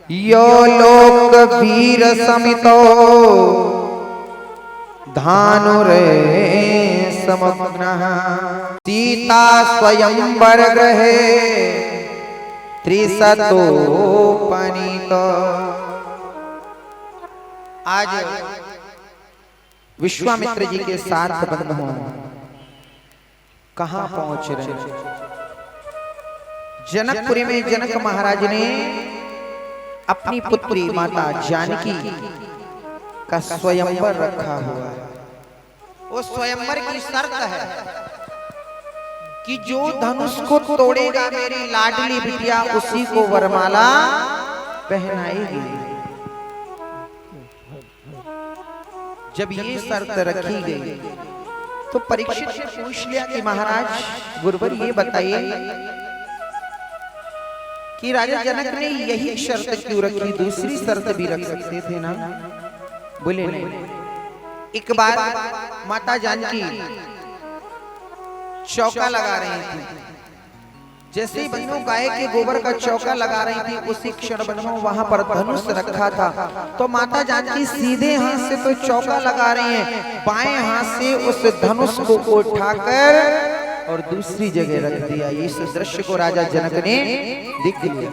यो लोक वीर समितो धानुरे समग्नः सीता स्वयंवर गृहे त्रिशतोपनीत। आज विश्वामित्र जी के साथ बंधुओं कहां पहुंच रहे हैं? जनकपुरी में जनक महाराज ने अपनी पुत्री माता जानकी का स्वयंवर रखा हुआ है। वो स्वयंवर की शर्त है कि जो धनुष को तोड़ेगा मेरी लाडली बिटिया उसी को वरमाला पहनाएगी। जब ये शर्त रखी गई तो परीक्षित ने पूछ लिया कि महाराज गुरुवर ये बताइए कि राजा जनक ने यही शर्त क्यों रखी, दूसरी शर्त भी रख सकते थे ना? बोले नहीं। एक बार माता जानकी चौका लगा रही थी, जैसे ही बहनों गाय के गोबर का चौका लगा रही थी उसी क्षण बहनों वहां पर धनुष रखा था। तो माता जानकी सीधे हाथ से तो चौका लगा रही हैं, बाएं हाथ से उस धनुष को उठाकर और दूसरी जगह रख दिया। इस दृश्य को राजा जनक ने देख लिया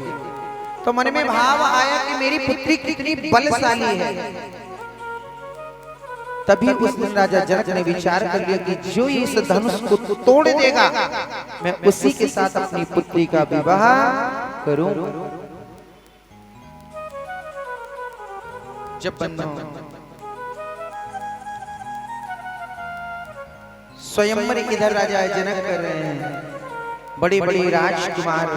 तो मन में भाव आया कि मेरी पुत्री कितनी बलशाली है। तभी उस दिन राजा जनक ने विचार कर लिया कि जो इस धनुष को तोड़ देगा मैं उसी के साथ अपनी पुत्री का विवाह करूं। जब स्वयंवर इधर राजा जनक कर रहे हैं, बड़े बड़े राजकुमार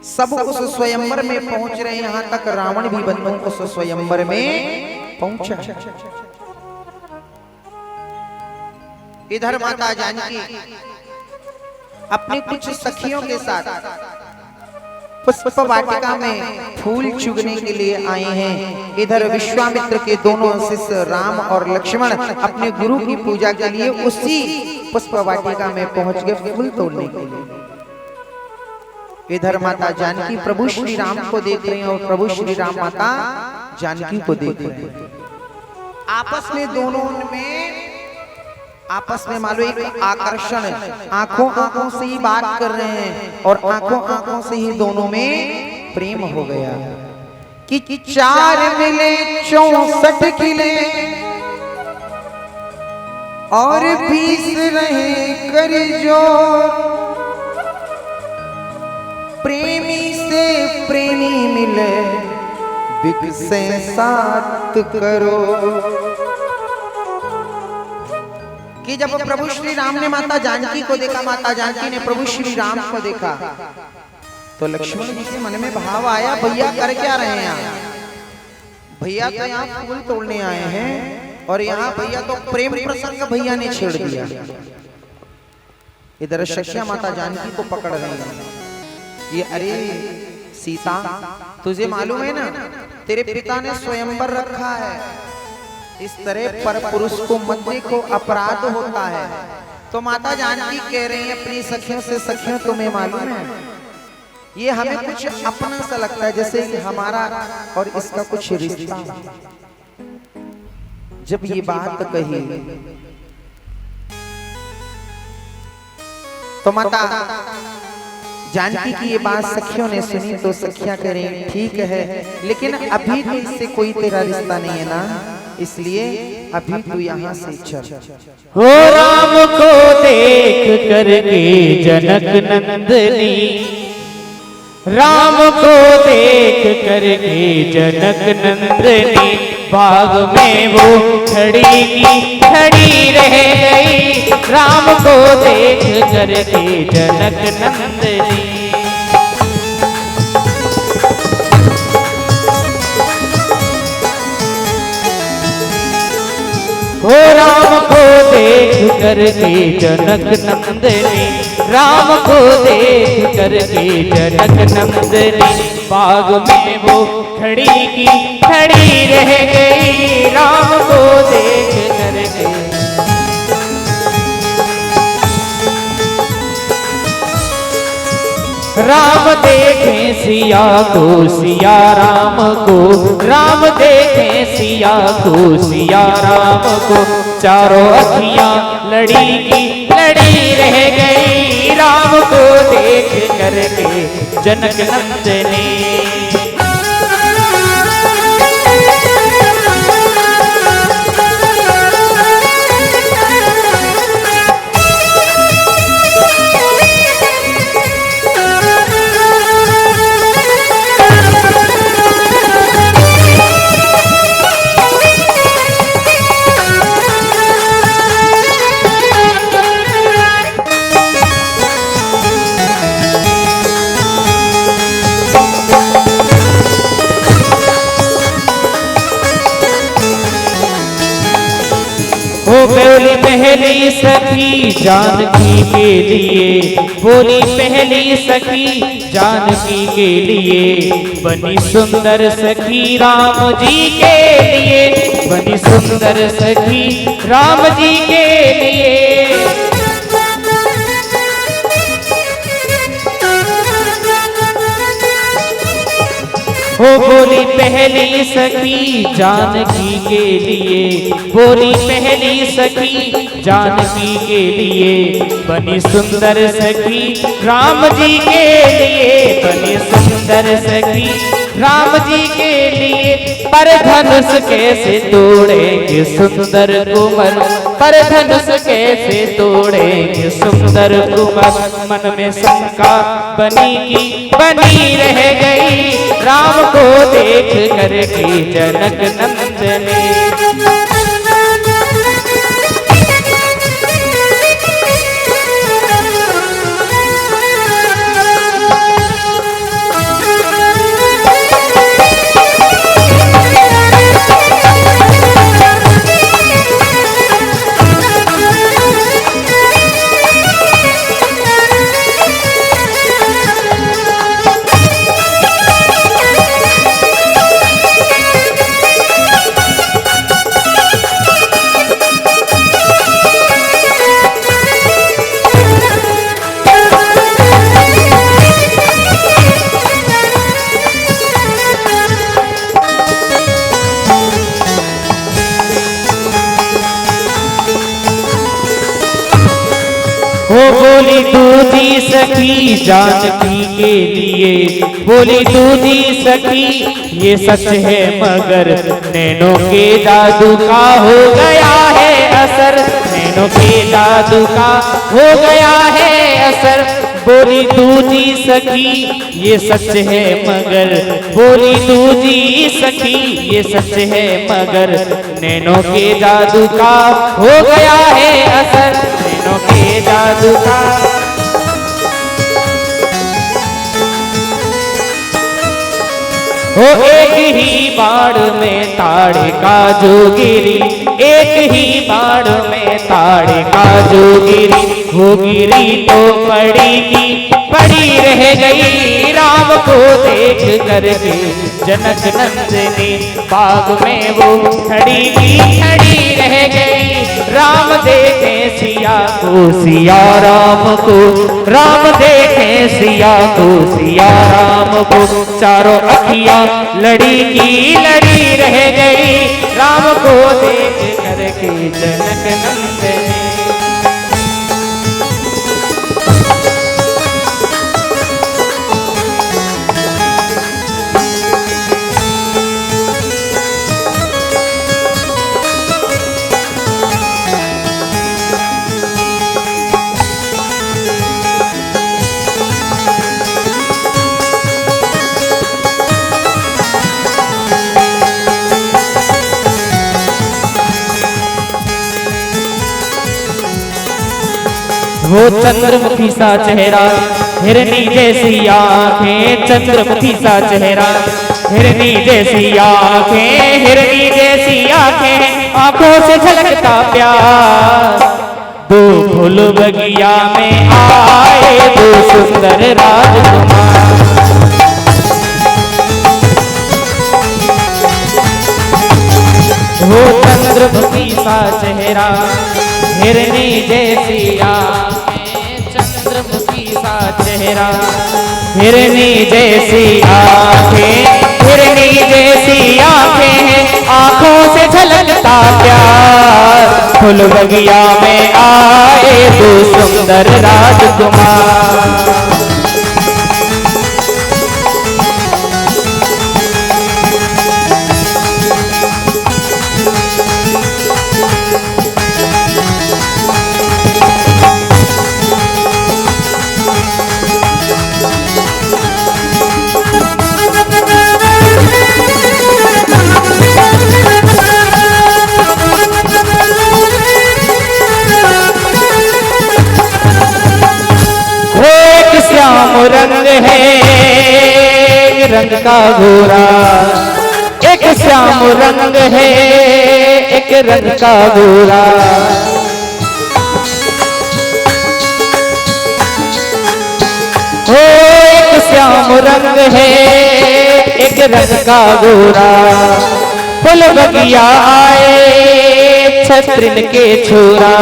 सब उस स्वयंवर में पहुंच रहे हैं। यहां तक रावण भी बंधु उस स्वयंवर में पहुंचा। इधर माता जानकी अपनी कुछ सखियों के साथ पुष्प वाटिका में फूल चुगने के लिए आए हैं। इधर विश्वामित्र के दोनों शिष्य राम और लक्ष्मण अपने गुरु की पूजा के लिए उसी पुष्प वाटिका में पहुंच गए फूल तोड़ने के लिए। इधर माता जानकी प्रभु श्री राम को देख रही हैं और प्रभु श्री राम माता जानकी को देख रहे हैं। आपस में दोनों में आपस में मालूम एक आकर्षण, आंखों आंखों से ही बात कर रहे हैं और आंखों आंखों से ही दोनों में प्रेम हो गया कि 4 मिले 64 खिले और 20 रहे कर जोर। प्रेमी से प्रेमी मिले बिकसे 7 करोड़। कि जब प्रभु श्री राम ने माता जानकी को देखा, माता जानकी ने प्रभु श्री राम को देखा तो लक्ष्मण जी के मन में भाव आया भैया कर क्या रहे हैं यहाँ? भैया तो यहाँ फूल तोड़ने आए हैं और यहाँ भैया तो प्रेम प्रसंग भैया ने छेड़ दिया। इधर सखिया माता जानकी को पकड़ रही है। ये अरे सीता तुझे मालूम है ना तेरे पिता ने स्वयंवर रखा है, इस तरह पर पुरुष को मत देखो अपराध होता है। तो माता जानकी कह रही है अपनी सखियों से, सखियों तुम्हें मालूम है ये हमें कुछ अपना सा लगता है, जैसे कि हमारा और इसका कुछ रिश्ता। जब ये बात कही तो माता जानकी की ये बात सखियों ने सुनी तो सखियां कह रही ठीक है लेकिन अभी तो इससे कोई तेरा रिश्ता नहीं है ना, इसलिए अभी तू यहाँ से चल। हो राम को देख करके जनक नंदनी, राम को देख करके जनक नंदनी बाग में वो खड़ी की खड़ी रह गई। राम को देख करके जनक नंदनी, हो राम को देख करके जनक नंदनी, राम को देख करके जनक नंदनी बाग में वो खड़ी की खड़ी रह गई। राम को देख करके राम देखें सिया को, सिया राम को, राम देखें सिया को, सिया राम को। चारों अखियां लड़ी की लड़ी रह गई, राम को देख करके जनक नंदनी। वो बोली पहली सखी जानकी के लिए, बोली पहली सखी जानकी के लिए, बनी सुंदर सखी राम जी के लिए, बनी सुंदर सखी राम जी के लिए। वो बोली पहली सखी जानकी के लिए, बोली पहली सखी जानकी के लिए, बनी सुंदर सखी राम जी के लिए, बनी सुंदर सखी राम जी के लिए। पर धनुष कैसे तोड़ेंगे सुंदर कुंवर, पर धनुष कैसे तोड़ेंगे सुंदर कुंवर। मन में शंका बनी की बनी रह गई, राम को देख करके जनक नंदनी। वो बोली दूधी सखी जानकी के लिए, बोली दूधी सखी ये सच है मगर नैनों के जादू का हो गया है असर, नैनों के जादू का हो गया है असर। बोली दूधी सखी ये सच है मगर, बोली दूधी सखी ये सच है मगर, नैनों के जादू का हो गया है असर, नैनों के जादू का। हो एक ही बाण में ताड़े का जो गिरी, एक ही बाण में ताड़े का जो गिरी, वो गिरी तो पड़ी पड़ी रह गई, राम को देख करके जनक नंदिनी। बाग में वो खड़ी रह गई, राम देखे सिया को, सिया राम को, राम देखे सिया को, सिया राम को। चारों अखियां लड़ी की लड़ी रह गई, राम को देख करके जनक नंदिनी। वो चंद्रमुखी सा चेहरा, हिरनी जैसी आंखें, चंद्रमुखी सा चेहरा, हिरनी जैसी आंखें, हिरनी जैसी आंखें, आंखों से झलकता प्यार। दो फूल बगिया में आए दो सुंदर राजकुमार, वो चंद्रमुखी सा चेहरा, हिरनी जैसी आंखें, चंद्रमुखी सा चेहरा। हिरनी जैसी आंखें, हिरनी जैसी आंखें हैं, आंखों से झलकता प्यार। फूल बगिया में आए दो सुंदर राजकुमार। श्याम रंग है रंग का गोरा, एक श्याम रंग है एक रंग का गोरा। हो एक श्याम रंग है एक रंग का गोरा। फूल बगिया आए छत्रिन के छोरा।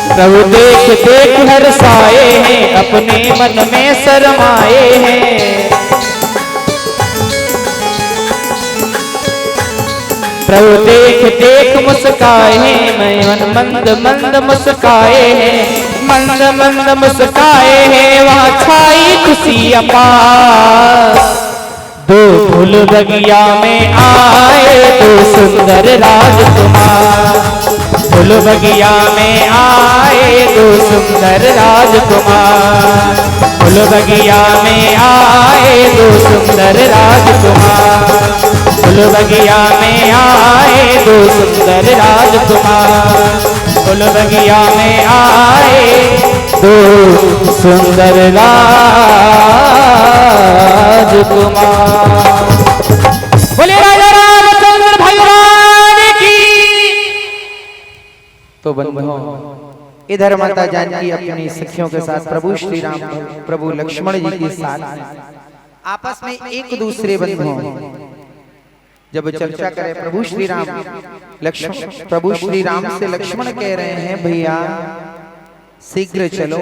प्रभु देख देख हर्षाए हैं, अपने मन में शरमाए हैं। प्रभु देख देख मुस्काए हैं, मैं मंद मंद मुस्काए हैं, मंद मंद मुस्काए हैं। वहाँ छाई खुशी अपार। दो फूल बगिया में आए दो सुंदर राजकुमार। फूल बगिया में आए दो सुंदर राजकुमार। फूल बगिया में आए दो सुंदर राजकुमार। फूल बगिया में आए दो सुंदर राजकुमार। फूल बगिया में आए दो सुंदर राजकुमार। बोले राजा रामचंद्र भगवान की। तो बंधुओं, इधर माता जानकी अपनी सखियों के साथ प्रभु श्री राम प्रभु लक्ष्मण जी के साथ आपस में एक दूसरे बंधुओं जब चर्चा करें, प्रभु श्री राम प्रभु श्री राम से लक्ष्मण कह रहे हैं भैया शीघ्र चलो।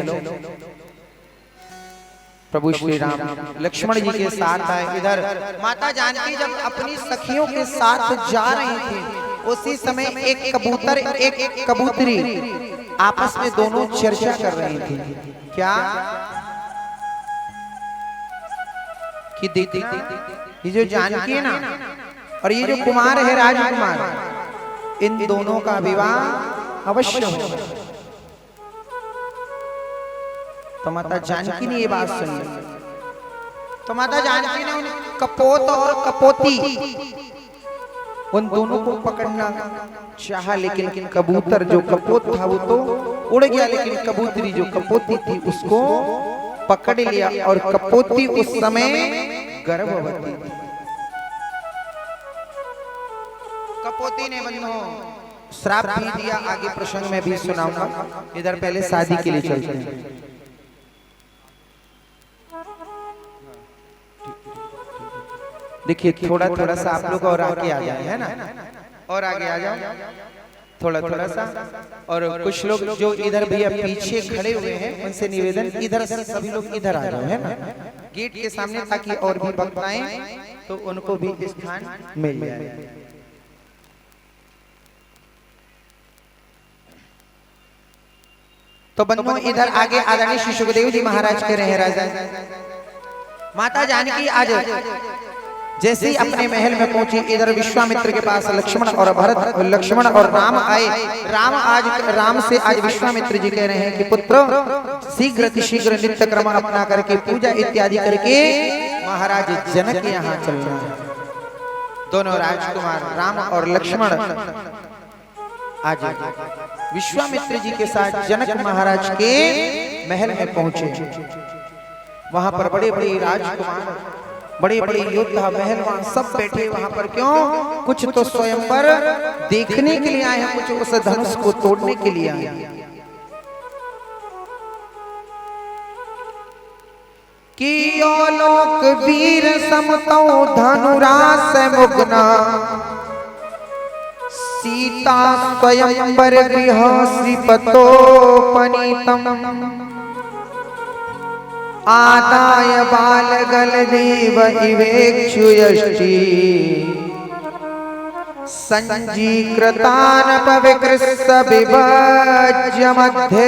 प्रभु श्री राम लक्ष्मण जी के साथ आए। इधर माता जानकी जब अपनी सखियों के साथ जा रही थी, उसी समय एक कबूतर एक कबूतरी आपस में दोनों चर्चा कर रही थी। क्या कि देखती ये जो जानकी है ना और ये जो कुमार है राजकुमार, इन दोनों का विवाह अवश्य हो। तो माता जानकी ने ये बात सुनी, तो माता जानकी ने उन कपोत और कपोती उन दोनों को पकड़ना चाहा, लेकिन कबूतर जो कपोत था वो तो उड़ गया, लेकिन कबूतरी जो कपोती थी उसको पकड़ लिया। और कपोती उस समय गर्भवती थी। कपोती ने बंधुओं श्राप भी दिया, आगे प्रसंग में भी सुनाऊंगा। इधर पहले शादी के लिए चलते हैं। देखिए थोड़ा थोड़ा सा आप लोग और आगे आ जाए, है ना, और आगे आ जाओ थोड़ा थोड़ा सा। और कुछ लोग जो इधर भैया पीछे खड़े हुए हैं उनसे निवेदन इधर से सभी लोग इधर आ जाओ, है ना, गेट के सामने, ताकि और भी भक्त आए तो उनको भी स्थान मिल जाए। तो बंधुओं इधर आगे आदरणीय श्री सुखदेव जी महाराज कह रहे हैं, राजा माता जानकी आज जैसे ही अपने महल में पहुंची, इधर विश्वामित्र के पास लक्ष्मण और भरत लक्ष्मण और राम आए। राम से आज विश्वामित्र जी कह रहे हैं कि पुत्र शीघ्र नित्य क्रम अपना करके पूजा इत्यादि करके महाराज जनक यहाँ चलना है। दोनों राजकुमार राम और लक्ष्मण आज विश्वामित्र जी के साथ जनक महाराज के महल में पहुंचे। वहां पर बड़े बड़े राजकुमार, बड़े बड़े योद्धा महल वहां सब बैठे। वहां पर क्यों? कुछ तो स्वयंवर देखने के लिए आए हैं, कुछ उस धनुष को तोड़ने के लिए आए हैं। कि लोक वीर समतो धनुरास मुग्ना, सीता स्वयंवर गृह श्रीपतोपनीतम आदाय बालगल देव इवेक्षुयष्टि संजीकृतान पविकृत विभज्य मध्य।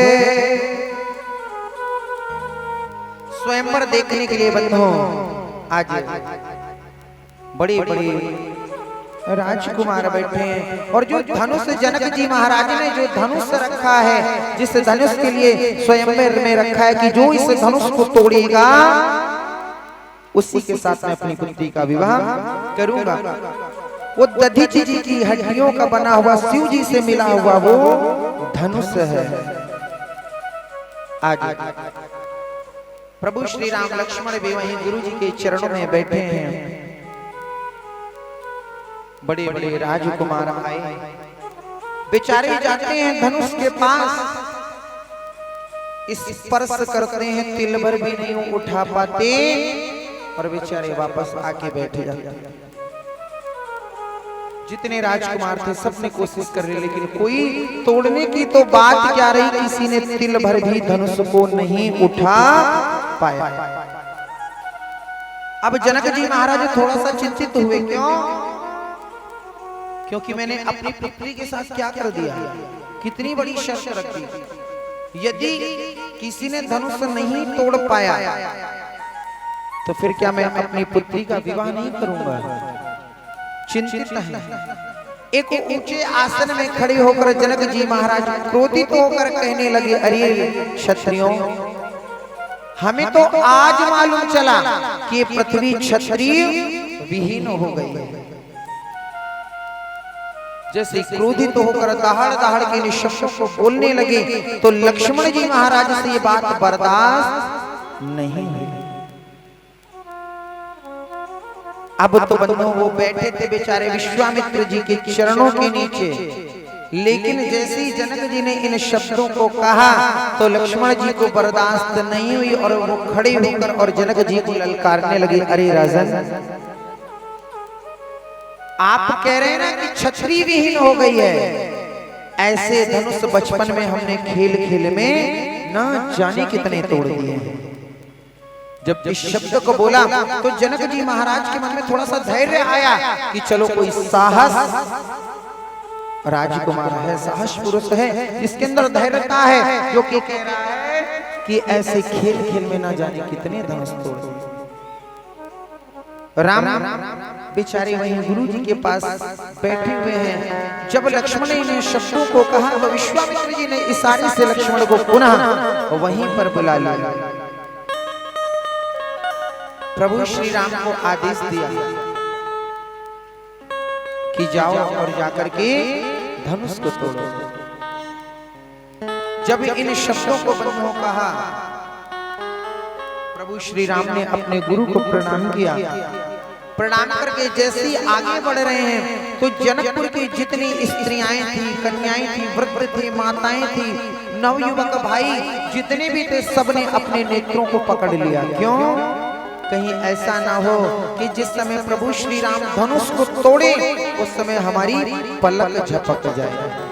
स्वयंवर देखने के लिए बंधुओं आज बड़ी बड़ी राजकुमार बैठे हैं और जो धनुष जनक जी महाराज ने जो धनुष रखा है, जिस धनुष के लिए स्वयंवर में रखा है कि जो इस धनुष को तोड़ेगा उसी के साथ मैं अपनी पुत्री का विवाह करूंगा। वो दधीचि जी की हड्डियों का बना हुआ शिव जी से मिला हुआ वो धनुष है। आज प्रभु श्री राम लक्ष्मण भी वहीं गुरु जी के चरणों में बैठे हैं। बड़े बड़े राजकुमार आए, बेचारे जाते हैं धनुष के पास, स्पर्श करते हैं, तिल भर भी नहीं उठा पाते और बेचारे वापस आके बैठे जाते हैं। जितने राजकुमार थे सबने कोशिश कर रहे, लेकिन कोई तोड़ने की तो बात क्या रही, किसी ने तिल भर भी धनुष को नहीं उठा पाया। अब जनक जी महाराज थोड़ा सा चिंतित हुए, क्यों? क्योंकि मैंने अपनी पुत्री के साथ क्या कर दिया, कितनी बड़ी शर्त रखी। यदि किसी ने धनुष नहीं तोड़ पाया तो फिर क्या मैं अपनी पुत्री का विवाह नहीं करूंगा? चिंतित है। एक ऊंचे आसन में खड़े होकर जनक जी महाराज क्रोधित होकर कहने लगे, अरे क्षत्रियों, हमें तो आज मालूम चला कि पृथ्वी क्षत्रिय विहीन हो गई है। जैसे क्रोधित होकर दहाड़ दहाड़ के निशब्दों को बोलने लगे तो लक्ष्मण जी महाराज से ये बात बर्दाश्त नहीं हुई। अब तो बंधुओं वो बैठे थे बेचारे विश्वामित्र जी के चरणों के नीचे, लेकिन जैसे ही जनक जी ने इन शब्दों को कहा तो लक्ष्मण जी को बर्दाश्त नहीं हुई और वो खड़े होकर और जनक जी को ललकारने लगे, अरे राजन, आप कह रहे हैं ना कि क्षत्रिय विहीन हो गई है। ऐसे धनुष बचपन में हमने खेल खेल में ना जाने कितने तोड़ दिए हैं। जब इस शब्द को बोला तो जनक जी महाराज के मन में थोड़ा सा धैर्य आया कि चलो कोई साहस राजकुमार है, साहस पुरुष है, जिसके अंदर धैर्यता है, जो कि कह रहा है कि ऐसे खेल खेल में ना जाने कितने धनुष तोड़ दिए। राम बेचारे वहीं गुरु जी के पास बैठे हुए हैं। जब लक्ष्मण ने शब्दों को कहा तो विश्वामित्र जी ने इशारे से लक्ष्मण को पुनः वहीं पर बुला लिया। प्रभु श्री राम को आदेश दिया कि जाओ और जाकर के धनुष को तोड़ो। जब इन शब्दों को बंधुओं कहा, प्रभु श्री राम ने अपने गुरु को प्रणाम किया। प्रणाम करके जैसे ही आगे बढ़ रहे हैं तो जनकपुर की जितनी स्त्रियां थी, कन्याएं थी, वृद्ध थे, माताएं थी, नवयुवक भाई जितने भी थे, सबने अपने नेत्रों को पकड़ लिया। क्यों? कहीं ऐसा ना हो कि जिस समय प्रभु श्री राम धनुष को तोड़े उस समय हमारी पलक झपक जाए।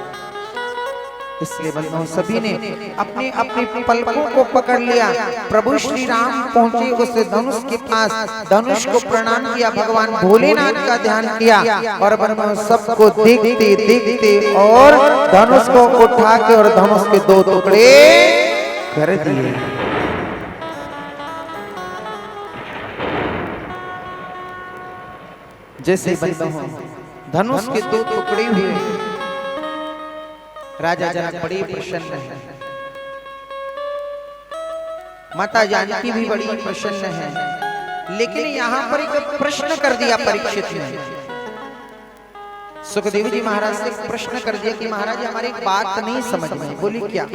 इसलिए बंधुओं सभी ने अपनी अपनी पलकों को पकड़ लिया। प्रभु श्री राम पहुंचे उस धनुष के पास, धनुष को प्रणाम किया, भगवान भोलेनाथ का ध्यान किया और बंधुओं सबको देखते देखते और धनुष को उठा के और धनुष के दो टुकड़े कर दिए। जैसे बंधुओं धनुष के दो टुकड़े हुए, राजा जनक बड़ी प्रसन्न है, माता जानकी भी बड़ी प्रसन्न है। लेकिन यहाँ पर एक प्रश्न कर दिया परीक्षित ने। सुखदेव जी महाराज से प्रश्न कर दिया कि महाराज हमारी एक बात नहीं समझ में। बोली क्या?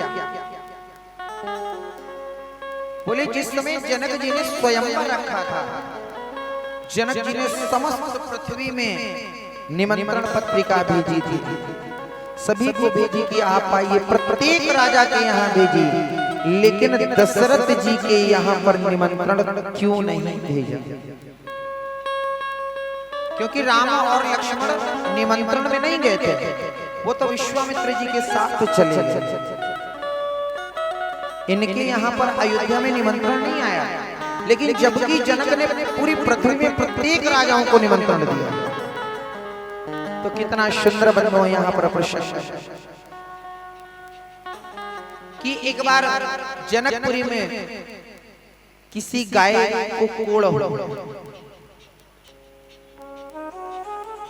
बोले जिस समय जनक जी ने स्वयंवर रखा था, जनक जी ने समस्त पृथ्वी में निमंत्रण पत्रिका भेजी थी, सभी को भेजी कि आप आइए, प्रत्येक राजा के यहाँ भेजी, लेकिन दशरथ जी के यहाँ पर निमंत्रण क्यों नहीं भेजा? क्योंकि राम और लक्ष्मण निमंत्रण में नहीं गए थे। वो तो विश्वामित्र जी के साथ चले गए। इनके यहाँ पर अयोध्या में निमंत्रण नहीं आया, लेकिन जबकि जनक ने पूरी पृथ्वी में प्रत्येक राजाओं को निमंत्रण दिया। तो कितना सुंदर बंधु यहाँ पर प्रश्न कि एक बार जनकपुरी में किसी गाय को कोड़ हो,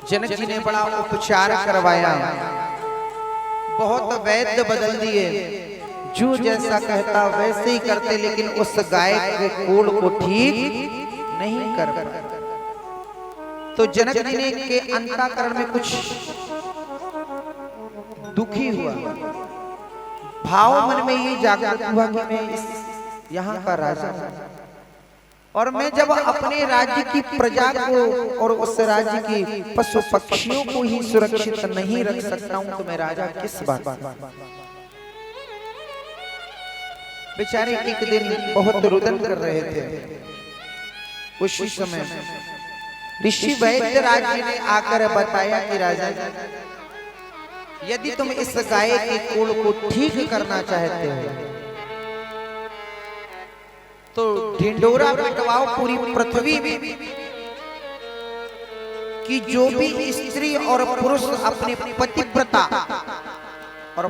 जनक जी ने बड़ा उपचार करवाया, बहुत वैद्य बदल दिए, जो जैसा कहता वैसे ही करते, लेकिन उस गाय के कोड़ को ठीक नहीं कर पाए। तो जनक जी ने के अंतःकरण में कुछ दुखी हुआ, भाव मन में ये जागृत हुआ कि मैं इस यहाँ का राजा हूं, और मैं जब अपने राज्य की प्रजा को और उस राज्य की पशु पक्षियों को ही सुरक्षित नहीं रख सकता हूं, तो मैं राजा किस बात। बेचारे एक दिन बहुत रुदन कर रहे थे। उस समय ऋषि वैद्यराज जी ने आकर बताया कि राजा, यदि तुम इस गाय के कोड़ को ठीक करना चाहते हो तो ढिंडोरा पिटवाओ पूरी पृथ्वी में कि जो भी स्त्री और पुरुष अपने पतिव्रता और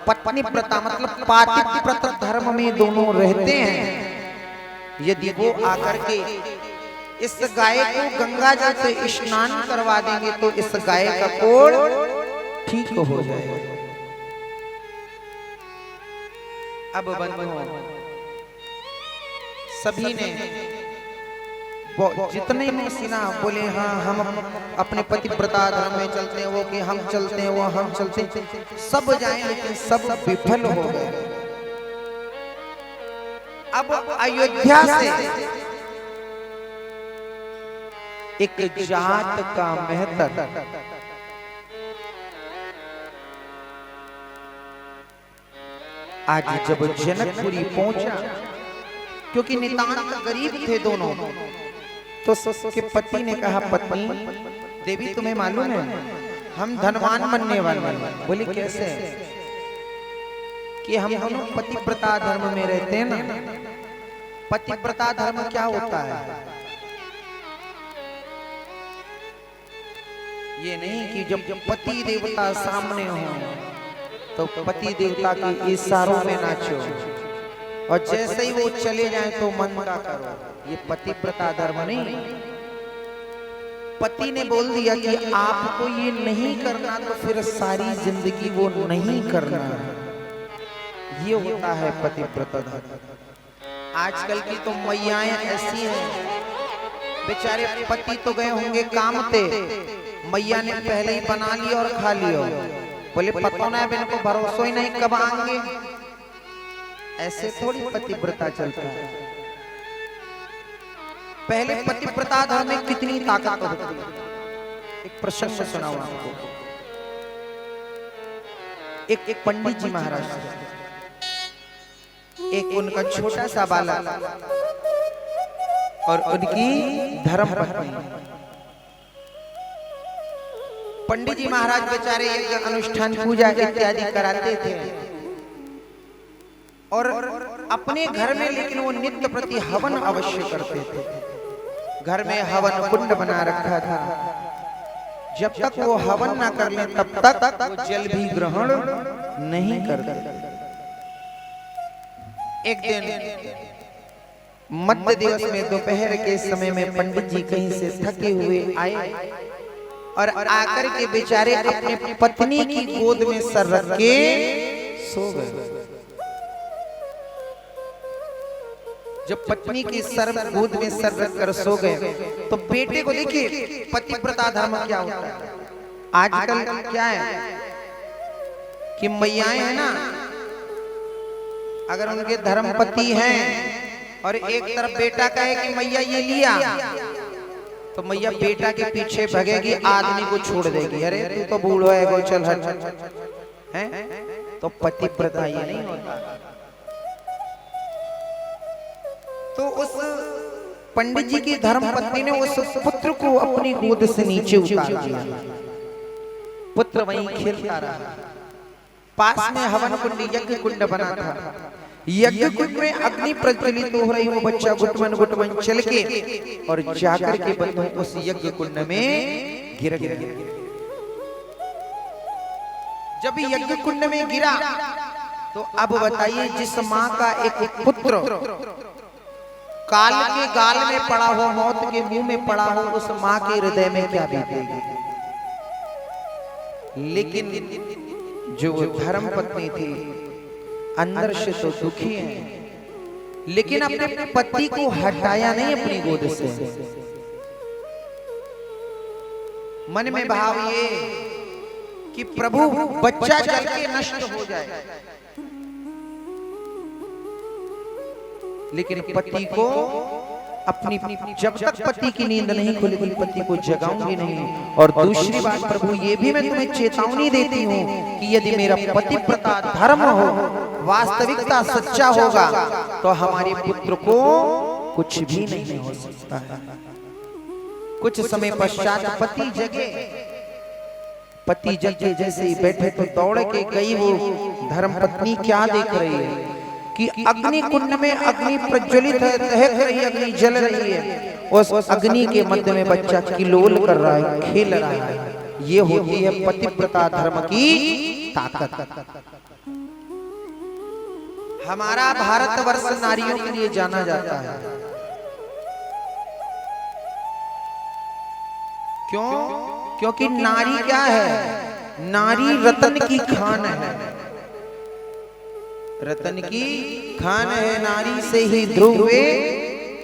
पत्नी प्रथा मतलब पातिव्रत धर्म में दोनों रहते हैं, यदि वो आकर के इस गाय को गंगा जल से स्नान करवा देंगे तो इस गाय का कोड़ ठीक हो जाएगा। अब बंधुओं, सभी ने जितने में सीना बोले हाँ हम अपने पतिव्रता धर्म में चलते हैं, वो कि हम चलते हैं, वो हम चलते हैं, सब जाएं, लेकिन सब विफल हो गए। अब अयोध्या से एक जात का मेहतर आज जब जनकपुरी पहुंचा, क्योंकि नितांत गरीब थे दोनों, तो उसके पति ने कहा, पत्नी देवी तुम्हें मालूम है हम धनवान बनने वाले हैं। बोली कैसे? कि हम दोनों पतिव्रता धर्म में रहते हैं ना। पतिव्रता धर्म क्या होता है? ये नहीं कि जब पति देवता सामने हो तो पति देवता के इशारों में नाचो, और जैसे ही वो चले जाएं तो मन का करो। ये पतिव्रता धर्म नहीं। पति ने बोल दिया कि आपको ये नहीं करना तो फिर सारी जिंदगी वो नहीं करना। ये होता है पतिव्रता धर्म। आजकल की तो मैयाएं ऐसी हैं, बेचारे पति तो गए होंगे काम पे, मैया ने पहले ही बना लिया और खा लिया, बोले पता ना अब इनको भरोसा ही नहीं कब आएंगे। ऐसे थोड़ी पतिव्रता चलता है। पहले पतिव्रता धर्म में कितनी ताकत होती है। एक प्रसंग सुनाऊं आपको। एक पंडित जी महाराज, एक उनका छोटा सा बालक और उनकी धर्म पत्नी। पंडित जी महाराज बेचारे एक अनुष्ठान पूजा इत्यादि कराते थे, और अपने घर में लेकिन वो नित्य प्रति हवन अवश्य करते थे। घर में हवन कुंड बना रखा था, जब तक वो हवन ना कर ले तब तक वो जल भी ग्रहण नहीं करते। एक दिन मध्य दिवस में दोपहर के समय में पंडित जी कहीं से थके हुए आए और आकर के बेचारे अपने पत्नी की गोद में सर रख के सो गए। जब पत्नी की सर गोद में सर रख कर सो गए तो बेटे को देखिए पतिव्रता धर्म क्या होता है। आजकल क्या है कि मैयाएं हैं ना, अगर उनके धर्मपति हैं और एक तरफ बेटा कहे कि मैया ये लिया, तो मैया बेटा के पीछे भगेगी, आदमी को छोड़ देगी। अरे तू तो बूढ़ा है, गो चल हट हैं। तो पतिव्रता ये नहीं होता। तो उस पंडित जी की धर्मपत्नी ने उस पुत्र को अपनी गोद से नीचे उतार दिया। पुत्र वहीं खेलता रहा। पास में हवन कुंड यज्ञ कुंड बना था। यज्ञ कुंड में अग्नि प्रज्वलित हो रही, वो बच्चा गुटमन गुटमन चल के और जाकर के बंधु उस यज्ञ कुंड में गिर गया। जब यज्ञ कुंड में गिरा तो अब बताइए, जिस माँ का एक पुत्र काल के गाल में पड़ा हो, मौत के मुंह में पड़ा हो, उस माँ के हृदय में क्या बीतेगी। लेकिन जो धर्म पत्नी थी अंदर से तो दुखी है, लेकिन अपने पति को हटाया नहीं अपनी गोद से। मन में भाव ये कि प्रभु बच्चा जल के नष्ट हो जाए, लेकिन पति को अपनी जब तक पति की नींद नहीं खुलेगी पति को जगाऊंगी नहीं। और दूसरी बात प्रभु ये भी मैं तुम्हें चेतावनी देती हूँ कि यदि मेरा पति प्रता धर्म हो, वास्तविकता सच्चा होगा, तो हमारे पुत्र को कुछ भी नहीं हो सकता है। कुछ समय पश्चात पति जगे। पति जगे जैसे ही बैठे तो दौड़ के गई, वो धर्म पत्नी क्या देख रही है कि अग्नि कुंड में अग्नि प्रज्वलित है, दहक रही, अग्नि जल रही है। उस अग्नि के मध्य में बच्चा किलोल कर रहा है, खेल रहा है। ये होती है पतिव्रता धर्म की ताकत। हमारा भारतवर्ष नारियों के लिए जाना जाता है। क्यों? क्योंकि नारी क्या है? नारी रतन की खान है। रतन की खान है। नारी से ही ध्रुव हुए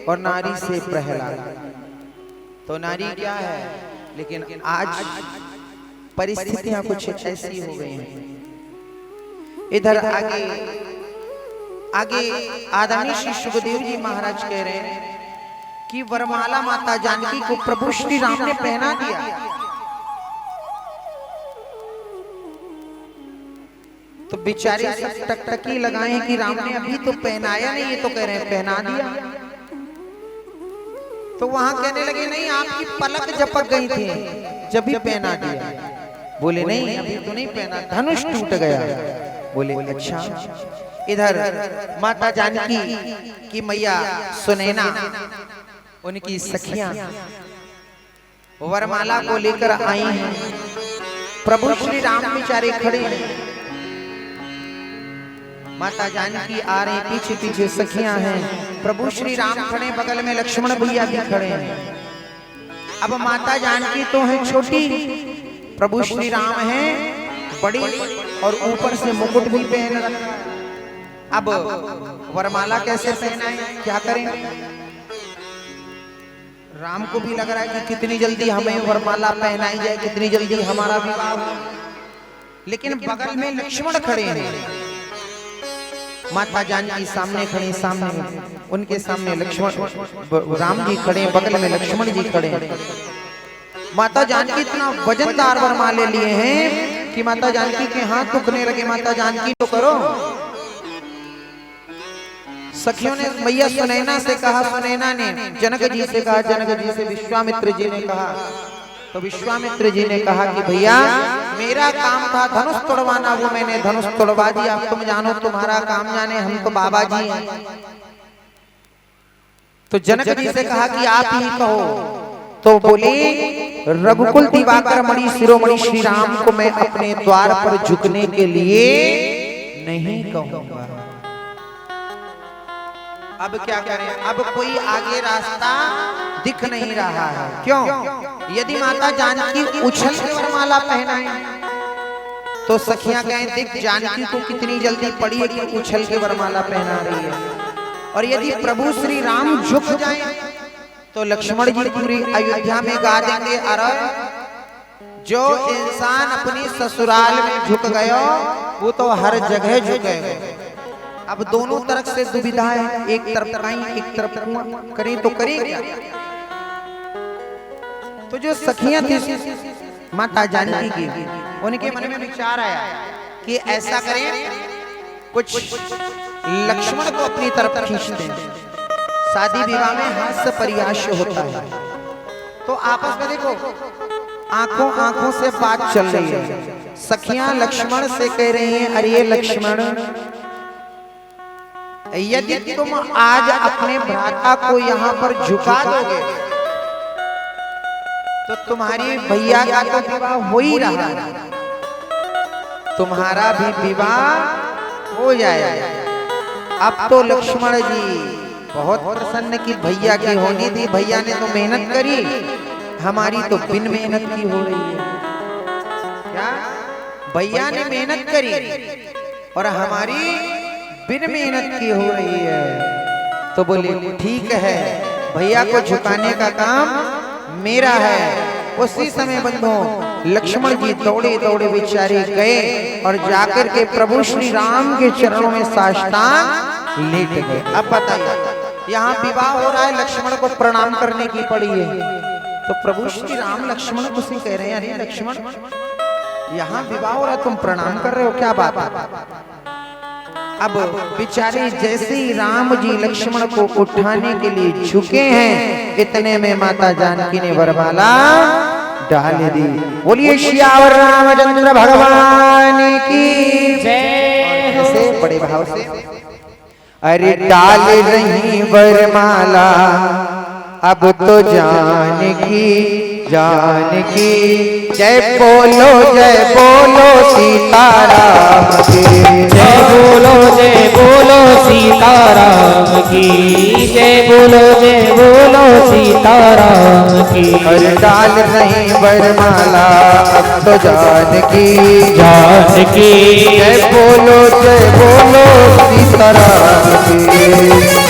और नारी से प्रहलाद। तो नारी क्या है? लेकिन आज परिस्थितियां कुछ ऐसी हो गई हैं। इधर आगे आदरणीय श्री सुखदेव जी महाराज कह रहे हैं कि वरमाला माता जानकी को प्रभु श्री राम ने पहना दिया। तो बेचारे सब टकटकी लगाए कि राम ने अभी तो पहनाया नहीं, ये तो कह रहे हैं पहना दिया। तो वहां कहने लगे नहीं, आपकी पलक झपक गई थी जब भी पहना दिया। बोले नहीं अभी तो नहीं पहना, धनुष टूट गया। बोले अच्छा। इधर माता जानकी की मैया सुनैना, उनकी सखियां वरमाला को लेकर आई हैं। प्रभु श्री राम बेचारे खड़े हैं। माता जानकी आ रही, पीछे पीछे सखियां हैं। प्रभु श्री राम खड़े, बगल में लक्ष्मण भैया भी खड़े हैं। अब माता जानकी तो है छोटी, प्रभु श्री राम हैं बड़ी, और ऊपर से मुकुट भी पहन रखा। अब वरमाला कैसे पहनाएं, क्या करें? राम को भी लग रहा है कि कितनी जल्दी हमें वरमाला पहनाई जाए, कितनी जल्दी हमारा विवाह हो। लेकिन बगल में लक्ष्मण खड़े हैं। माता जानकी सामने खड़ी, सामने उनके सामने लक्ष्मण राम जी खड़े, बगल में लक्ष्मण जी खड़े। माता जानकी इतना वजनदार वरमाले लिए हैं कि माता जानकी के हाथ दुखने लगे। माता जानकी तो करो। सखियों ने मैया सुनैना से कहा, सुनैना ने जनक जी से कहा, जनक जी से विश्वामित्र जी ने कहा। तो विश्वामित्र जी ने कहा कि भैया मेरा काम था धनुष तोड़वाना, वो मैंने धनुष तोड़वा दिया। तुम जानो तुम्हारा काम जाने, हम तो बाबा जी हैं। तो जनक जी से कहा कि आप ही कहो। तो बोले रघुकुल दिवाकर मणि शिरोमणि श्री राम को मैं अपने द्वार पर झुकने के लिए नहीं कहूंगा। अब क्या करें? अब कोई आगे रास्ता दिख नहीं रहा है। क्यों? यदि माता जानकी उछल के वरमाला पहनाए तो सखियां कहें देख जानकी को कितनी जल्दी पड़ी है कि उछल के वरमाला पहना रही है। और यदि प्रभु श्री राम झुक जाएं तो लक्ष्मण जी पूरी अयोध्या में गा देंगे, अरे जो इंसान अपनी ससुराल में झुक गया वो तो हर जगह झुकेगा। अब दोनों तरफ से दुविधा है, एक तरफ कहीं एक तरफ करें तो करें क्या? तो जो सखियां थी माता जानकी की, उनके मन में विचार आया कि ऐसा करें, कुछ लक्ष्मण को अपनी तरफ खींच दें। शादी विवाह में हास्य परिहास्य होता है। तो आपस में देखो आंखों आंखों से बात चल रही है। सखियां लक्ष्मण से कह रही हैं, अरे लक्ष्मण, यदि तुम आज अपने भ्राता को यहाँ पर झुका दोगे तो तुम्हारी भैया का तो विवाह हो ही रहा है, तुम्हारा भी विवाह हो जाएगा। अब तो लक्ष्मण जी बहुत प्रसन्न की भैया की होनी थी, भैया ने तो मेहनत करी, हमारी तो बिन मेहनत की हो रही है। क्या भैया ने मेहनत करी और हमारी बिन मेहनत की हो रही है। तो बोले ठीक है, भैया को झुकाने का काम मेरा है। उसी समय बंधुओं लक्ष्मण जी दौड़े दौड़े बेचारे गए और जाकर के प्रभु श्री राम के चरणों में साष्टांग लेट गए। अब बताइए, यहाँ विवाह हो रहा है, लक्ष्मण को प्रणाम करने की पड़ी है, तो प्रभु श्री राम लक्ष्मण को से कह रहे हैं, अरे लक्ष्मण, यहाँ विवाह हो रहा है, तुम प्रणाम कर रहे हो, क्या बात है? अब बेचारे जैसे ही राम जी लक्ष्मण को उठाने के लिए झुके हैं, इतने में माता जानकी ने वरमाला डाल दी। बोलिए श्यावर रामचंद्र भगवान की जय। ऐसे बड़े भाव से अरे डाल रही वरमाला अब तो जानकी जानकी, जय बोलो सीताराम की, जय बोलो सीताराम की, जय बोलो सीताराम की। अरे डाल रही वरमाला अब तो जानकी जानकी, जय बोलो सीताराम की।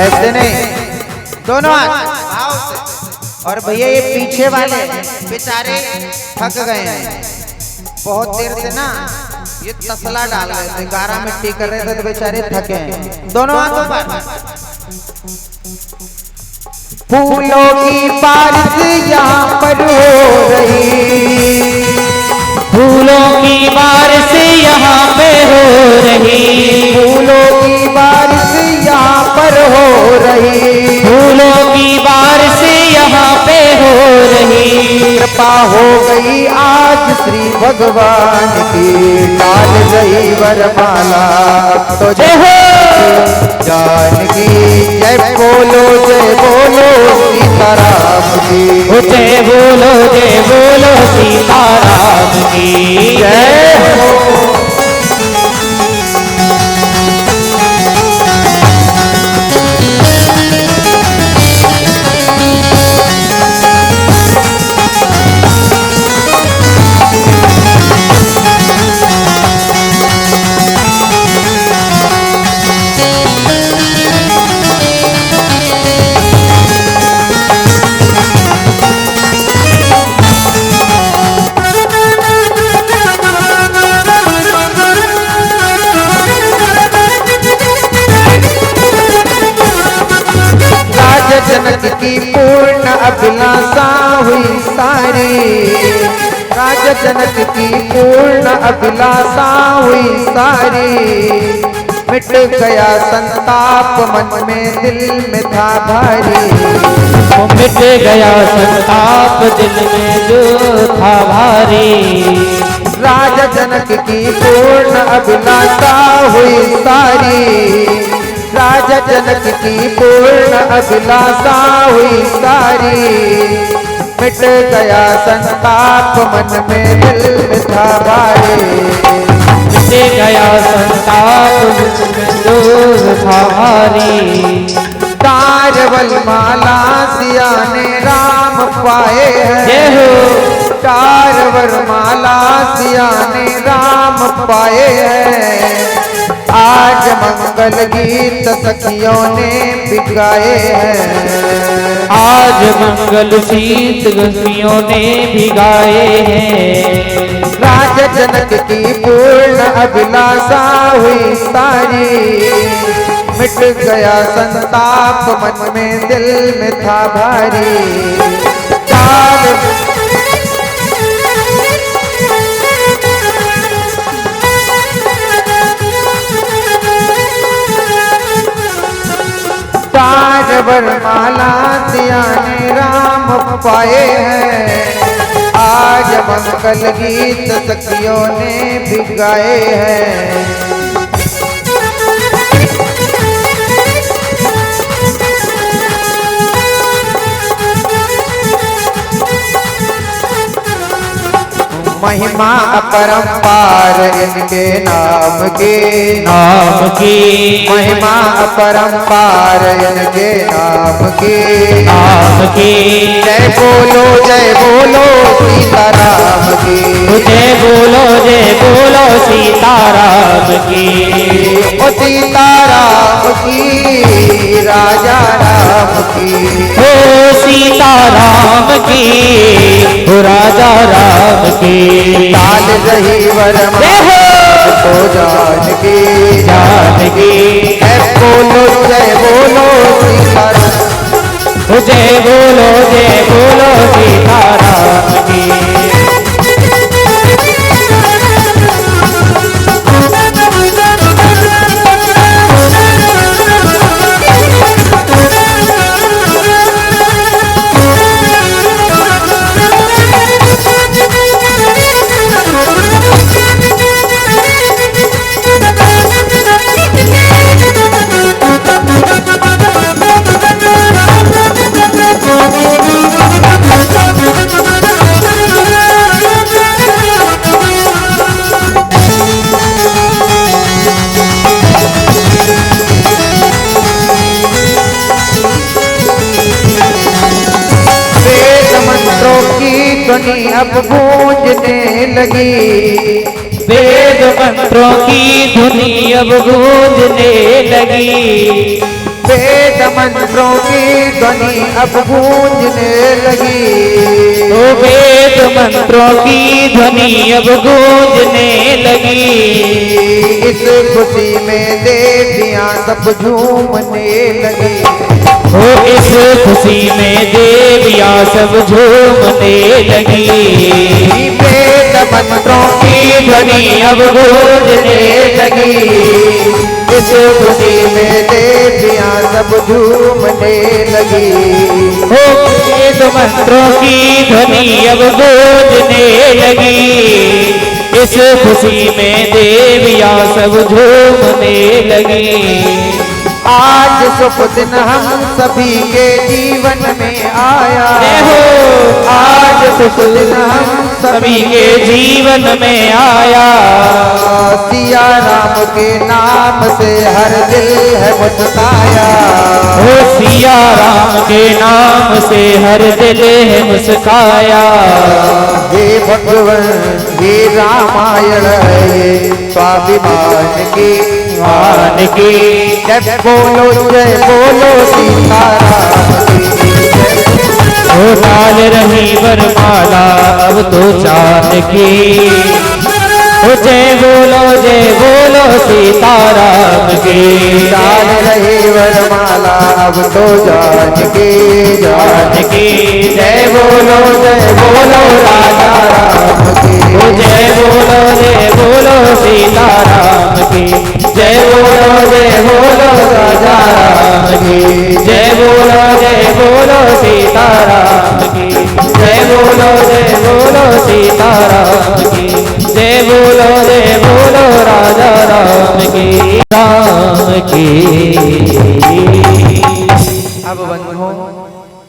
ऐसे नहीं, दोनों भाव से। और भैया ये पीछे वाले बेचारे थक गए हैं, बहुत देर से ना ये तसला डाल रहे थे, गारा मिट्टी कर रहे थे, तो बेचारे थके हैं। दोनों हाथों पर फूलों की बारिश यहाँ पर हो रही, फूलों की बारिश यहाँ पे हो रही, फूलों की बारिश यहाँ पर हो रही, फूलों की बारिश यहाँ पे हो रही। कृपा हो गई आज श्री भगवान की, डाल गई वरमाला अब तो जय हो जानकी, जय बोलो सीताराम की, जय बोलो सीताराम की जय हो। जनक की पूर्ण अभिलाषा हुई सारी, राजा जनक की पूर्ण अभिलाषा हुई सारी, मिट गया संताप मन में दिल में था भारी, मिट गया संताप दिल में जो था भारी। राजा जनक की पूर्ण अभिलाषा हुई सारी, राजा जनक की पूर्ण अभिलाषा हुई सारी, मिट गया संताप मन में दिल में था भारी, मिट गया संताप में जो था भारी। तारवल माला सिया ने राम पाए हैं, तारवल माला सिया ने राम पाए हैं, आज मंगल गीत सखियों ने भिगाए हैं। आज मंगल गीत सखियों ने भिगाए हैं। राजा जनक की पूर्ण अभिलाषा हुई सारी, मिट गया संताप मन में दिल में था भारी। वरमाला दिया ने राम पाए हैं। आज मंगल गीत सखियों ने भिगाए हैं। महिमा अपरंपार इनके नाम की, नाम की महिमा अपरंपार इनके नाम की, नाम की। जय बोलो सीताराम की, जय बोलो सीताराम की। ओ सीताराम की, राजा राम की, ओ सीताराम की, ओ राजा राम की। लाल रही वरमाला तो जानकी, जानकी। जय बोलो सीताराम, जय बोलो सीताराम की। ध्वनि अब गूंजने लगी, वेद मंत्रों की ध्वनि अब गूंजने लगी। वेद मंत्रों की ध्वनि अब गूंजने लगी। तो वेद मंत्रों की ध्वनि अब गूंजने लगी। इस खुशी में देवियां सब झूमने लगी। हो इस खुशी में देवियां सब झूमने लगी। वेद मंत्रों की ध्वनि अब गूंजने लगी। इस खुशी में देवियां सब झूमने लगी। हो वेद मंत्रों की ध्वनि अब गूंजने लगी। इस खुशी में देवियां सब झूमने लगी। आज शुभ दिन हम सभी के जीवन में आया। आज शुभ दिन हम सभी के जीवन में आया। सिया राम के नाम से हर दिल है मुस्काया। हो सिया राम के नाम से हर दिल है मुस्काया। हे भगवान हे रामायण है स्वाभिमान की, मान की। जय बोलो सीताराम की। हो डाल रही वरमाला अब तो चांद की। हो जय बोलो सीताराम की। डाल रही वरमाला अब तो जानकी, जानकी। जय बोलो राजा राम की। हो जय बोलो सीताराम की। जय बोलो राजा राम की। जय बोलो सीताराम की। जय बोलो सीताराम की। जय बोलो राजा राम की। राम की। अब बंधुओं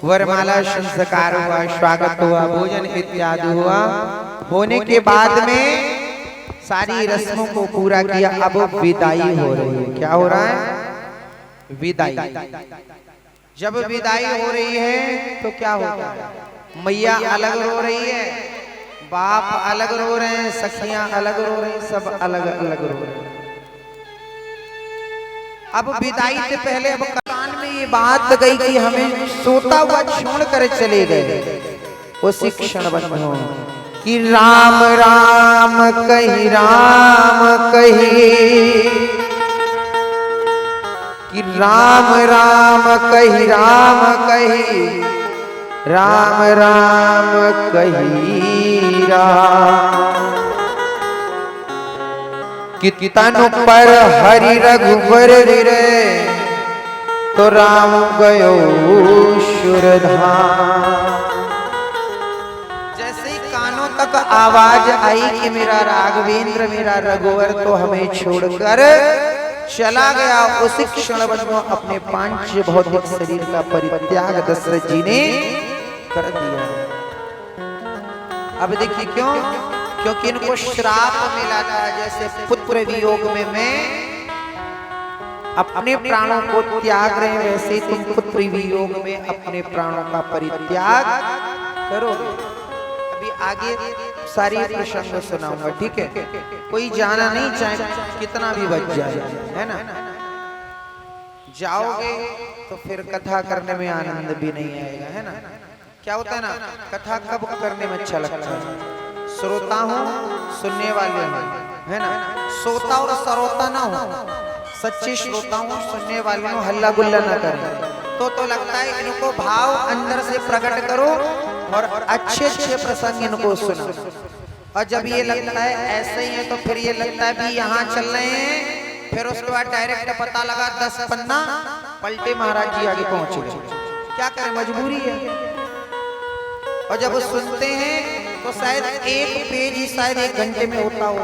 वरमाला संस्कार हुआ, स्वागत हुआ, भोजन इत्यादि हुआ। होने के बाद में सारी रस्मों को पूरा किया। अब विदाई हो रही है। क्या हो रहा है? विदाई। जब विदाई हो रही है तो क्या होता है? मैया अलग रो रही है, बाप अलग रो रहे हैं, सखियां अलग रो रही हैं, सब अलग अलग रो रहे हैं। अब विदाई से पहले अब कान में ये बात गई कि हमें सोता हुआ छोड़ कर चले गए। उसी क्षण बंधु कि राम राम कही कि राम राम कही राम राम कही कि तनु पर हरि रघुवर रे तो राम गयो शुरधाम। जैसे ही कानों तक आवाज आई कि मेरा राघवेंद्र मेरा रघुवर तो हमें छोड़कर चला गया, उसी क्षण बंधु अपने पांच भौतिक शरीर का परित्याग दशरथ जी ने कर दिया। अब देखिए क्यों? क्योंकि इनको श्राप मिला था। जैसे पुत्र वियोग में मैं अपने प्राणों को त्याग रहे हैं, वैसे तुम पुत्र वियोग में अपने प्राणों का परित्याग करो। अभी आगे सारी प्रसंग सुनाऊंगा, ठीक है? कोई जाना नहीं चाहे कितना भी बच जाए, है ना? जाओगे तो फिर कथा करने में आनंद भी नहीं आएगा, है ना? क्या होता है ना, कथा कब करने में अच्छा लगता है? श्रोता हूँ, सुनने वाले हूँ, है ना? श्रोता और सरोता ना हो, सच्चे श्रोता हूँ, सुनने वाले हूँ, हल्ला गुल्ला ना करें तो लगता है इनको भाव अंदर से प्रकट करो और अच्छे अच्छे प्रसंग इनको सुनो। और जब ये लगता है ऐसे ही है तो फिर ये लगता है भी यहाँ चल रहे हैं, फिर उसके बाद डायरेक्ट पता लगा 10 पन्ना पलटे महाराज जी आगे पहुंच गए। क्या करें, मजबूरी है। और जब वो सुनते हैं तो शायद एक पेज ही शायद 1 घंटे में होता हो,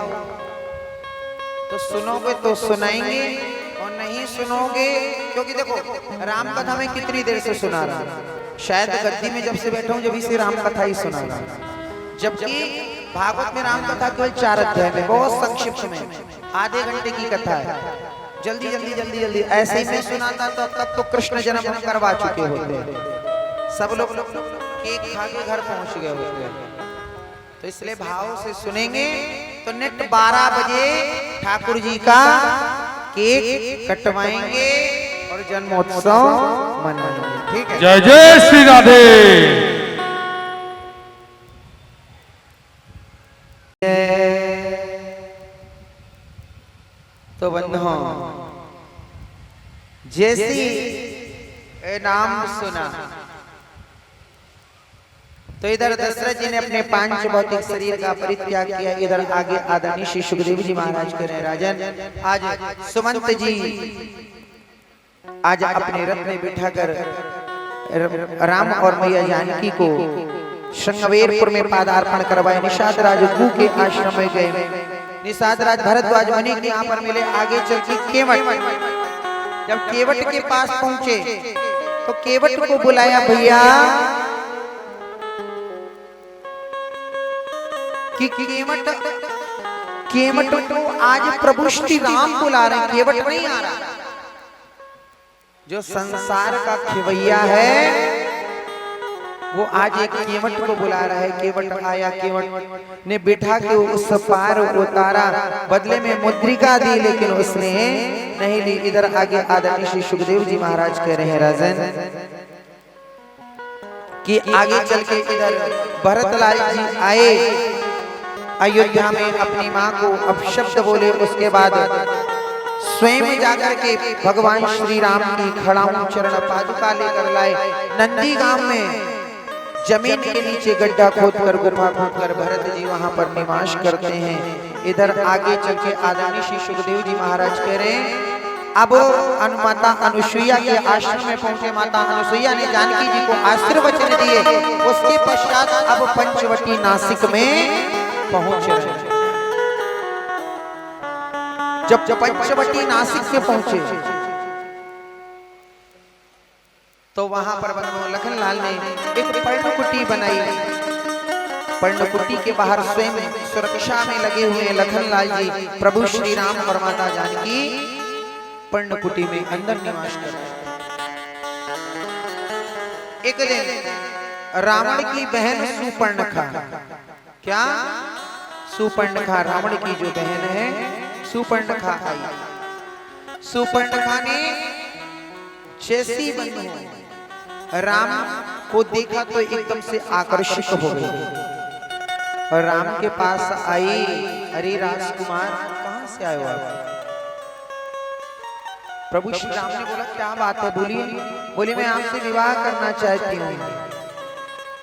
तो सुनोगे तो सुनाएंगे और नहीं सुनोगे, क्योंकि देखो राम कथा में कितनी देर से सुना रहा, शायद गद्दी में जब से बैठा हूं जब से राम कथा ही सुना रहा। जबकि भागवत में राम कथा केवल 4 अध्याय में, बहुत संक्षिप्त में, आधे घंटे की कथा है। जल्दी जल्दी जल्दी जल्दी ऐसे ही मैं सुनाता तो तब तो कृष्ण जन्म करवा चुके होते, सब लोग केक खा के घर पहुंच गए होते। तो इसलिए भाव से सुनेंगे तो नेट 12 बजे ठाकुर जी का केक कटवाएंगे और जन्मोत्सव मनाएंगे, ठीक है? जय जय श्री राधे। तो बंधुओं, जैसी नाम सुना तो इधर दशरथ जी ने अपने 5 भौतिक शरीर का परित्याग किया। इधर आगे आदरणीय श्री सुखदेव जी महाराज कह रहे, राजन आज सुमंत जी आज अपने रथ में बिठाकर राम और मैया जानकी को श्रृंगवेरपुर में पादार्पण करवाए। निषाद राज गु के आश्रम में गए। निषाद राज भरद्वाज मुनि के यहाँ पर मिले। आगे चल के केवट, जब केवट के पास पहुंचे तो केवट को बुलाया, भैया कि केवट को आज प्रभु श्री राम बुला रहे हैं, केवट नहीं आ रहा। जो संसार का खिवैया है वो आज एक केवट को बुला रहा है। केवट आया, केवट ने बिठा के उस पार उतारा, बदले में मुद्रिका दी, लेकिन उसने नहीं ली। इधर आगे आदरणीय श्री सुखदेव जी महाराज कह रहे हैं, राजन कि आगे चल के इधर भरतलाल जी आए अयोध्या में, अपनी माँ को अपशब्द बोले। उसके बाद स्वयं जाकर के भगवान श्री राम की खड़ाऊं चरण पादुका लेकर लाए। नंदी गांव में जमीन के नीचे गड्ढा खोदकर गुफा खोदकर भरत जी वहां पर निवास करते हैं। इधर आगे चल के आदरणीय श्री सुखदेव जी महाराज कह रहे हैं, अब माता अनुसुईया के आश्रम में पहुंचे। माता अनुसुईया ने जानकी जी को आशीर्वचन दिए। उसके पश्चात अब पंचवटी नासिक में पहुंच रहे। जब पंचवटी नासिक में पहुंचे तो वहां पर लखनलाल ने एक पर्णकुटी बनाई। पर्णकुटी के बाहर स्वयं सुरक्षा में लगे हुए लखनलाल जी, प्रभु श्री राम और माता जानकी पर्णकुटी में अंदर निवास कर रहे। एक दिन रावण की बहन सुपर्णखा, क्या सुपर्णखा, रावण की जो बहन है सुपर्णखा आई। सुपर्णखा ने जैसी बनी राम को देखा तो एकदम से आकर्षित हो गई और राम के पास आई। अरे राजकुमार, कहां से आए हो आप? प्रभु श्री राम ने बोला क्या बात है, बोलिए। बोली मैं आपसे विवाह करना चाहती हूँ।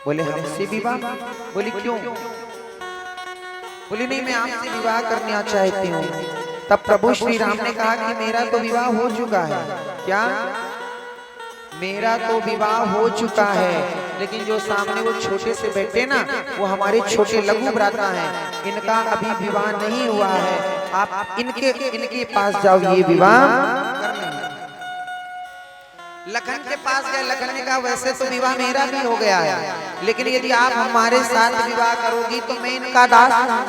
बोले हमसे विवाह? बोली क्यों? बोली नहीं, मैं आपसे विवाह करना चाहती हूँ। तब प्रभु श्री राम ने कहा कि मेरा तो विवाह हो चुका है। क्या? मेरा तो विवाह हो चुका है, लेकिन जो सामने वो छोटे से बैठे ना, वो हमारे छोटे लघु भ्राता हैं, इनका अभी विवाह नहीं हुआ है। आप इनके पास जाओ, ये विवाह कर लेंगे। लखन के पास गए। लखन ने कहा वैसे तो विवाह मेरा भी हो गया है, लेकिन यदि आप हमारे साथ विवाह करोगी तो मैं इनका दास हूं।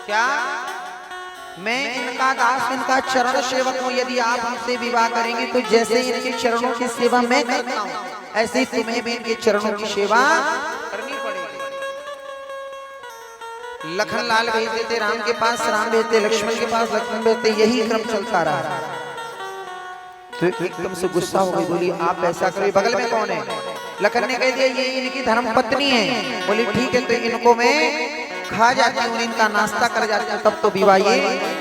क्या? मैं इनका दास, इनका चरण सेवक हूँ। यदि आप हमसे विवाह करेंगे तो जैसे इनके चरणों की सेवा मैं करता हूँ, ऐसे ही तुम्हें भी इनके चरणों की सेवा करनी पड़ेगी। लखन लाल भेजते थे राम के पास, राम भेजते लक्ष्मण के पास, लक्ष्मण भेजते, यही क्रम चलता रहा। तो एकदम से गुस्सा हो गई। बोली आप ऐसा करो, बगल में कौन है? लखन ने कह दिया ये इनकी धर्म पत्नी है। बोली ठीक है, तो इनको मैं खा जाती हूँ, इनका नाश्ता कर जाती हूँ, तब तो विवाह ये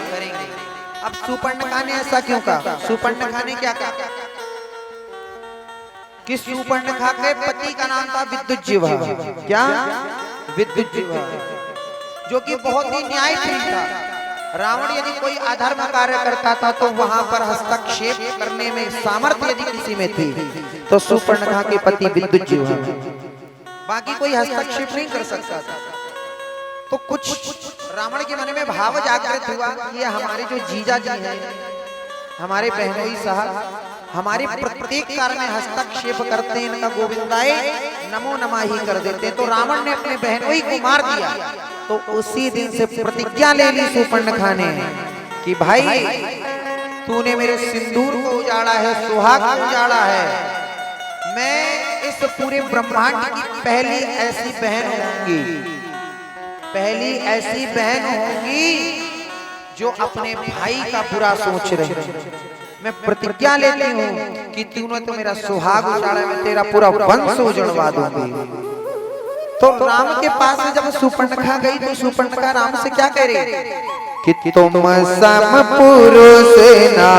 करेंगे। अब सुपर्णखा ने ऐसा क्यों कहा? सुपर्णखा ने क्या कहा कि सुपर्णखा के पति का नाम था विद्युज्जीवा। क्या? विद्युज्जीवा, जो कि बहुत ही न्यायप्रिय था। रावण यदि कोई अधर्म कार्य करता था तो वहां पर हस्तक्षेप करने में सामर्थ्य यदि किसी में थी तो सुपर्णखा के पति विद्युज्जीवा, बाकी कोई हस्तक्षेप नहीं कर सकता था। तो कुछ रावण के मन में भाव जागृत हुआ, ये हमारे जो जीजा जी हैं, हमारे बहनोई साहब, हमारे प्रत्येक कार्य में हस्तक्षेप करते हैं, इनका गोविंदाय नमो नमः ही कर देते हैं। तो रावण ने अपने बहनोई को मार दिया। तो उसी दिन से प्रतिज्ञा ले ली सुपर्णखा ने कि भाई तूने मेरे सिंदूर को उजाड़ा है, सुहाग को उजाड़ा है, मैं इस पूरे ब्रह्मांड की पहली ऐसी बहन होंगी, पहली ऐसी बहन होंगी जो अपने भाई का बुरा सोच रही है। मैं प्रतिज्ञा लेती हूँ कि तूने तो मेरा सुहाग उजाड़ा, मैं तेरा पूरा वंश उजड़वा दूंगी। तो राम के पास जब सुपर्णखा गई तो सुपर्णखा राम से क्या कह रही कि तुम सम पुरुष ना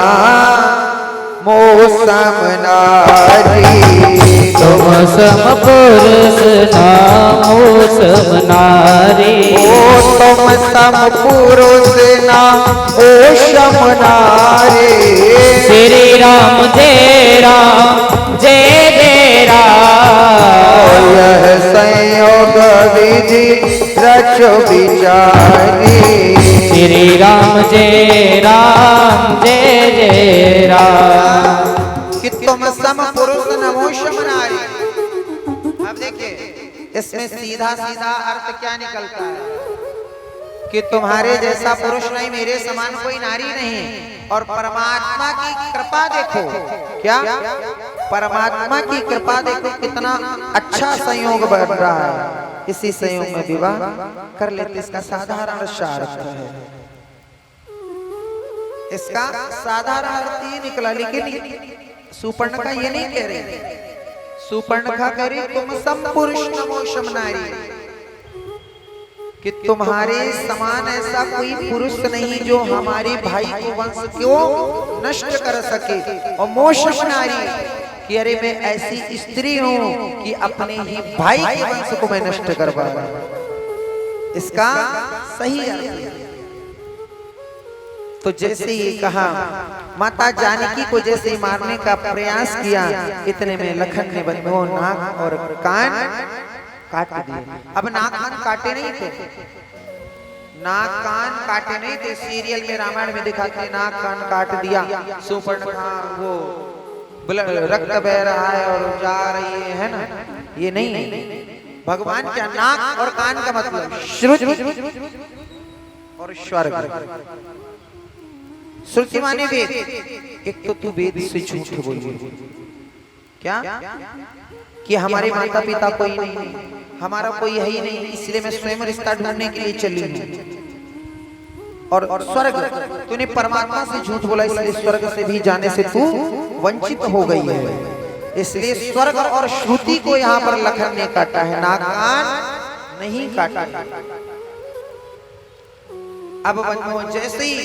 मोसम नारी, तुम सम पुरुष ना मोसम नारी। ओ तुम सम पुरुष ना मोसम नारी। श्री राम जय राम जय जय राम। यह संयोग विधि रच विचारी। श्री राम जय राम जय जय राम। कि तुम सम पुरुष नमोशम नारी। अब देखिए इसमें सीधा सीधा अर्थ क्या निकलता है कि तुम्हारे जैसा पुरुष नहीं, मेरे समान कोई नारी नहीं। और परमात्मा की कृपा देखो, क्या? परमात्मा की कृपा देखो, कितना अच्छा संयोग बन रहा है। इसी संयोग में विवाह कर लेते। इसका साधारण अर्थ है, इसका साधारण अर्थ ये निकला। लेकिन सुपर्णखा ये नहीं कह रही, सुपर्णखा कह रही तुम सम पुरुष नमोशम नारी, कि तुम्हारे समान ऐसा कोई पुरुष नहीं जो हमारे भाई को वंश को नष्ट कर सके। और मोशम नारी कि अरे मैं ऐसी स्त्री हूं कि अपने ही भाई के वंश को मैं नष्ट कर पाऊं। इसका सही अर्थ है। तो जैसे ये कहा, माता जानकी को जैसे मारने का प्रयास किया, इतने में लखन ने बंधुओं नाक और कान काट दिए। अब नाक कान काटे नहीं थे, नाक कान काटे नहीं थे। सीरियल में रामायण में दिखाते नाक कान काट दिया, सुपर्णखा वो रक्त बह रहा है और जा रही है ना, ये नहीं। भगवान क्या नाक और कान का मतलब श्रुति और स्वर्ग। श्रुति माने वेद। एक तो तू वेद से झूठ बोली, क्या कि हमारे माता पिता कोई नहीं, हमारा कोई है ही नहीं, इसलिए मैं स्वयं रिश्ता ढूंढने के लिए चली हूँ। और स्वर्ग, तूने परमात्मा से झूठ बोला, इसलिए स्वर्ग से भी जाने से तू वंचित हो गई है। इसलिए स्वर्ग और श्रुति को यहाँ पर लखन ने काटा है, नाक कान नहीं काटा। अब बंधुओं जैसे ही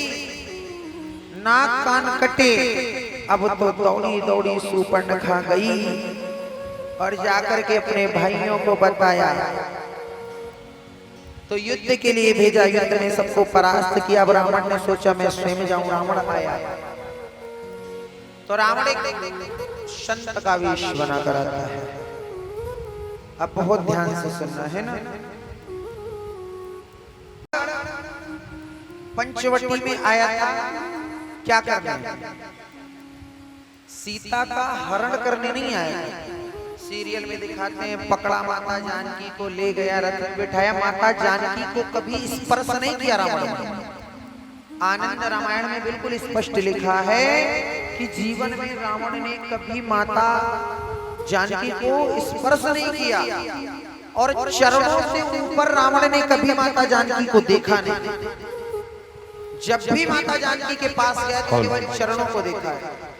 नाक कान कटे, अब तो दौड़ी दौड़ी शूर्पणखा गई और जाकर के अपने भाइयों को बताया, तो युद्ध के लिए भेजा। युद्ध में सबको परास्त किया। अब रावण ने सोचा मैं स्वयं जाऊं। रावण आया तो रावण एक संत का वेश बना कर आता है। अब बहुत ध्यान से सुनना है ना। पंचवटी में आया था क्या करने? सीता का हरण करने नहीं आया। सीरियल में दिखाते हैं, पकड़ा माता जानकी को, ले गया रथ में बिठाया। माता जानकी को कभी स्पर्श नहीं किया रावण ने। आनंद रामायण में बिल्कुल स्पष्ट लिखा है कि जीवन में रावण ने कभी माता जानकी को स्पर्श नहीं किया और चरणों से ऊपर रावण ने कभी माता जानकी को देखा नहीं। जब भी माता जानकी के पास गया तो केवल चरणों को देखा है।